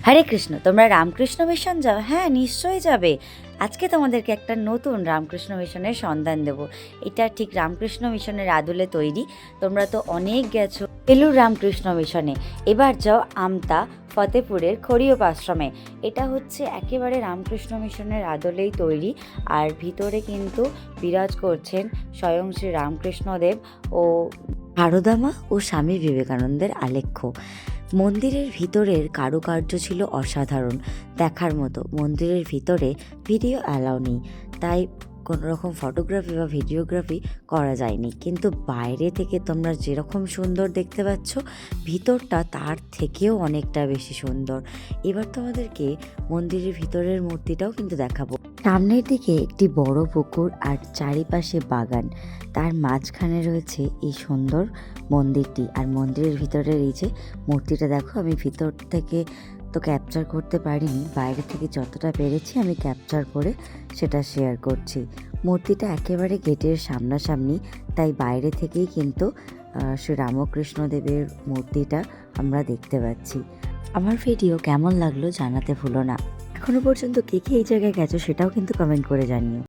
হরে কৃষ্ণ, তোমরা রামকৃষ্ণ মিশন যাও? হ্যাঁ, নিশ্চয়ই যাবে। আজকে তোমাদেরকে একটা নতুন রামকৃষ্ণ মিশনের সন্ধান দেব। এটা ঠিক রামকৃষ্ণ মিশনের আদলে তৈরি। তোমরা তো অনেক গেছো বেলুর রামকৃষ্ণ মিশনে, এবার যাও আমতা ফতেপুরের খড়িয়প আশ্রমে। এটা হচ্ছে একেবারে রামকৃষ্ণ মিশনের আদলেই তৈরি, আর ভিতরে কিন্তু বিরাজ করছেন স্বয়ং শ্রী রামকৃষ্ণদেব ও সারদামা ও স্বামী বিবেকানন্দের আলেখ্য। মন্দিরের ভিতরের কারুকার্য ছিল অসাধারণ, দেখার মতো। মন্দিরের ভিতরে ভিডিও অ্যালাউ নেই, তাই কোনো রকম ফটোগ্রাফি বা ভিডিওগ্রাফি করা যায়নি, কিন্তু বাইরে থেকে তোমরা যেরকম সুন্দর দেখতে পাচ্ছ, ভিতরটা তার থেকেও অনেকটা বেশি সুন্দর। এবার তোমাদেরকে মন্দিরের ভিতরের মূর্তিটাও কিন্তু দেখাবো। সামনের দিকে একটি বড় পুকুর আর চারিপাশে বাগান, তার মাঝখানে রয়েছে এই সুন্দর মন্দিরটি। আর মন্দিরের ভিতরের এই যে মূর্তিটা দেখো, আমি ভিতর থেকে তো ক্যাপচার করতে পারিনি, বাইরে থেকে যতটা পেরেছি আমি ক্যাপচার করে সেটা শেয়ার করছি। মূর্তিটা একেবারে গেটের সামনাসামনি, তাই বাইরে থেকেই কিন্তু শ্রী রামকৃষ্ণদেবের মূর্তিটা আমরা দেখতে পাচ্ছি। আমার ভিডিও কেমন লাগলো জানাতে ভুলো না। এখনো পর্যন্ত কে কে এই জায়গায় গেছো সেটাও কিন্তু কমেন্ট করে জানিও।